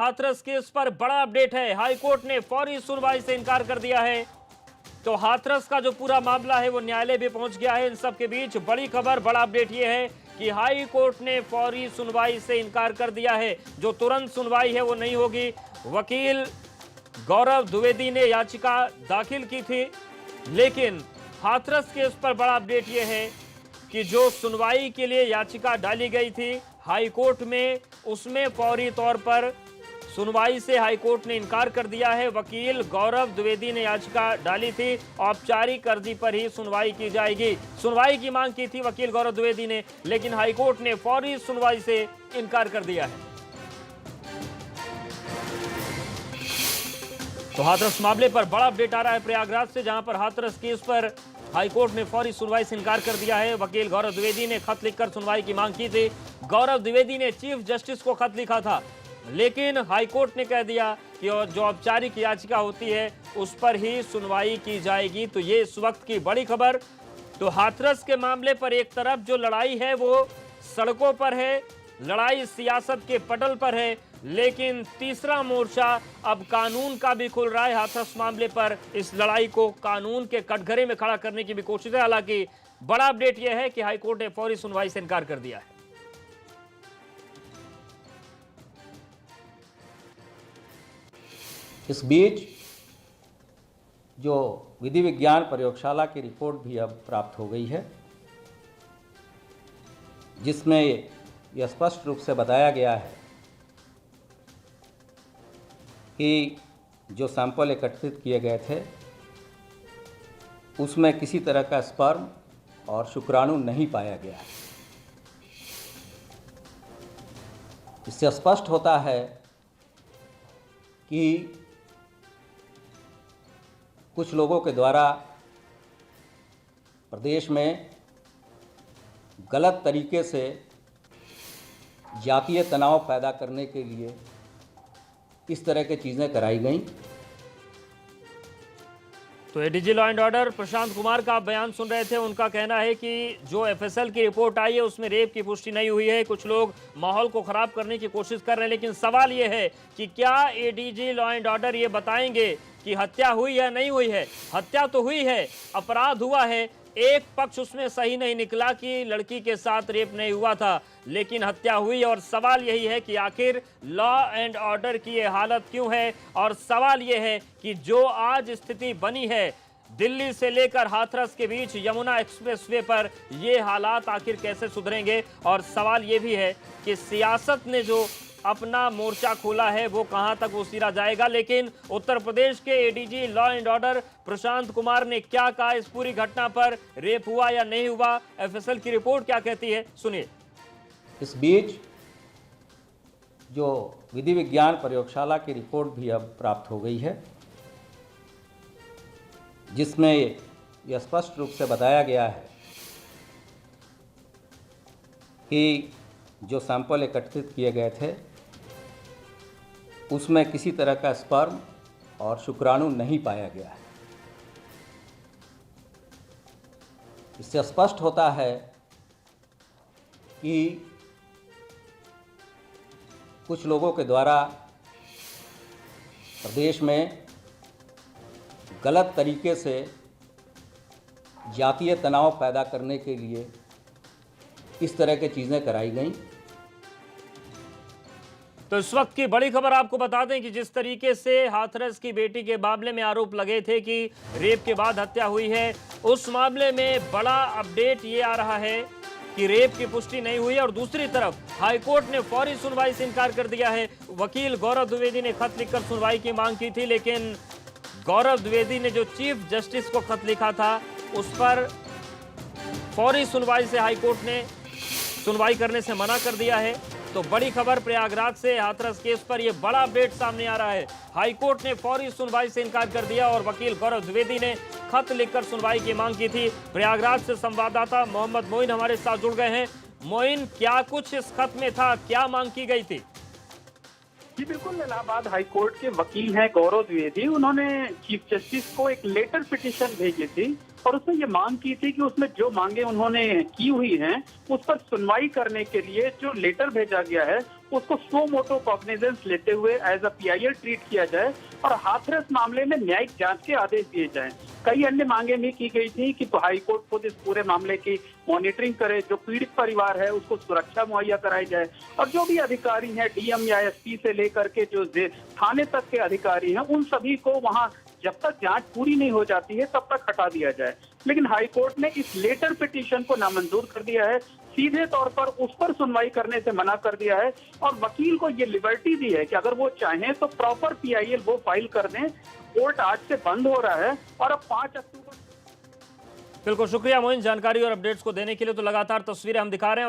Hathras case पर बड़ा update है। हाईकोर्ट ने फौरी सुनवाई से इनकार कर दिया है। तो हाथरस का जो पूरा मामला है वो न्यायालय भी पहुंच गया है। इन सब के बीच बड़ी खबर, बड़ा अपडेट ये है कि हाई कोर्ट ने फौरी सुनवाई से इनकार कर दिया है। जो तुरंत सुनवाई है वो नहीं होगी। वकील गौरव द्विवेदी ने याचिका दाखिल की थी, लेकिन हाथरस केस पर बड़ा अपडेट ये है कि जो सुनवाई के लिए याचिका डाली गई थी हाई कोर्ट में, उसमें फौरी तौर पर सुनवाई से हाईकोर्ट ने इनकार कर दिया है। वकील गौरव द्विवेदी ने याचिका डाली थी, औपचारिक अर्जी पर ही सुनवाई की जाएगी। सुनवाई की मांग की थी वकील गौरव द्विवेदी ने, लेकिन हाईकोर्ट ने फौरी सुनवाई से इनकार कर दिया है। तो हाथरस मामले पर बड़ा अपडेट आ रहा है प्रयागराज से, जहां पर हाथरस केस पर हाईकोर्ट ने फौरी सुनवाई से इनकार कर दिया है। वकील गौरव द्विवेदी ने खत लिखकर सुनवाई की मांग की थी। गौरव द्विवेदी ने चीफ जस्टिस को खत लिखा था, लेकिन हाईकोर्ट ने कह दिया कि जो औपचारिक याचिका होती है उस पर ही सुनवाई की जाएगी। तो ये इस वक्त की बड़ी खबर। तो हाथरस के मामले पर एक तरफ जो लड़ाई है वो सड़कों पर है, लड़ाई सियासत के पटल पर है, लेकिन तीसरा मोर्चा अब कानून का भी खुल रहा है। हाथरस मामले पर इस लड़ाई को कानून के कटघरे में खड़ा करने की भी कोशिश है। हालांकि बड़ा अपडेट यह है कि हाईकोर्ट ने फौरी सुनवाई से इनकार कर दिया है। इस बीच जो विधि विज्ञान प्रयोगशाला की रिपोर्ट भी अब प्राप्त हो गई है, जिसमें यह स्पष्ट रूप से बताया गया है कि जो सैंपल एकत्रित किए गए थे उसमें किसी तरह का स्पर्म और शुक्राणु नहीं पाया गया है। इससे स्पष्ट होता है कि कुछ लोगों के द्वारा प्रदेश में गलत तरीके से जातीय तनाव पैदा करने के लिए इस तरह की चीज़ें कराई गईं। तो ADG law and order Prashant Kumar का आप बयान सुन रहे थे। उनका कहना है कि जो एफएसएल की रिपोर्ट आई है उसमें रेप की पुष्टि नहीं हुई है। कुछ लोग माहौल को खराब करने की कोशिश कर रहे हैं, लेकिन सवाल यह है कि क्या एडीजी लॉ एंड ऑर्डर ये बताएंगे कि हत्या हुई या नहीं हुई है। हत्या तो हुई है, अपराध हुआ है। एक पक्ष उसमें सही नहीं निकला कि लड़की के साथ रेप नहीं हुआ था, लेकिन हत्या हुई। और सवाल यही है कि आखिर लॉ एंड ऑर्डर की ये हालत क्यों है। और सवाल यह है कि जो आज स्थिति बनी है दिल्ली से लेकर हाथरस के बीच यमुना एक्सप्रेसवे पर, ये हालात आखिर कैसे सुधरेंगे। और सवाल ये भी है कि सियासत ने जो अपना मोर्चा खोला है वो कहां तक वो सिरा जाएगा। लेकिन उत्तर प्रदेश के ADG law and order Prashant Kumar ने क्या कहा इस पूरी घटना पर, रेप हुआ या नहीं हुआ, एफएसएल की रिपोर्ट क्या कहती है, सुनिए। इस बीच जो विधि विज्ञान प्रयोगशाला की रिपोर्ट भी अब प्राप्त हो गई है, जिसमें यह स्पष्ट रूप से बताया गया है कि जो सैंपल एकत्रित किए गए थे उसमें किसी तरह का स्पर्म और शुक्राणु नहीं पाया गया है। इससे स्पष्ट होता है कि कुछ लोगों के द्वारा प्रदेश में गलत तरीके से जातीय तनाव पैदा करने के लिए इस तरह की चीज़ें कराई गईं। तो इस वक्त की बड़ी खबर आपको बता दें कि जिस तरीके से हाथरस की बेटी के मामले में आरोप लगे थे कि रेप के बाद हत्या हुई है, उस मामले में बड़ा अपडेट ये आ रहा है कि रेप की पुष्टि नहीं हुई है। और दूसरी तरफ हाईकोर्ट ने फौरी सुनवाई से इनकार कर दिया है। वकील गौरव द्विवेदी ने खत लिखकर सुनवाई की मांग की थी, लेकिन गौरव द्विवेदी ने जो चीफ जस्टिस को खत लिखा था उस पर फौरी सुनवाई से हाईकोर्ट ने सुनवाई करने से मना कर दिया है। तो बड़ी खबर प्रयागराज से हाथरस केस पर यह बड़ा अपडेट सामने आ रहा है। हाईकोर्ट ने फौरी सुनवाई से इनकार कर दिया और वकील गौरव द्विवेदी ने खत लिखकर सुनवाई की मांग की थी। प्रयागराज से संवाददाता मोहम्मद मोइन हमारे साथ जुड़ गए हैं। मोइन, क्या कुछ इस खत में था, क्या मांग की गई थी? जी बिल्कुल, इलाहाबाद हाईकोर्ट के वकील हैं गौरव द्विवेदी। उन्होंने चीफ जस्टिस को एक लेटर पिटीशन भेजी थी और उसमें ये मांग की थी कि उसमें जो मांगे उन्होंने की हुई हैं उस पर सुनवाई करने के लिए जो लेटर भेजा गया है उसको सो मोटो कॉग्निजेंस लेते हुए एज अ PIL ट्रीट किया जाए और हाथरस मामले में न्यायिक जांच के आदेश दिए जाएं। कई अन्य मांगे भी की गई थी कि तो हाईकोर्ट खुद इस पूरे मामले की मॉनिटरिंग करे, जो पीड़ित परिवार है उसको सुरक्षा मुहैया कराई जाए और जो भी अधिकारी हैं DM या SP से लेकर के जो थाने तक के अधिकारी हैं उन सभी को वहां जब तक जांच पूरी नहीं हो जाती है तब तक हटा दिया जाए। लेकिन हाईकोर्ट ने इस लेटर पिटीशन को नामंजूर कर दिया है, सीधे तौर पर उस पर सुनवाई करने से मना कर दिया है और वकील को ये लिबर्टी दी है कि अगर वो चाहें तो प्रॉपर PIL वो फाइल कर दें। कोर्ट आज से बंद हो रहा है और अब 5 अक्टूबर। बिल्कुल शुक्रिया मोइन जानकारी और अपडेट्स को देने के लिए। तो लगातार तस्वीरें हम दिखा रहे हैं।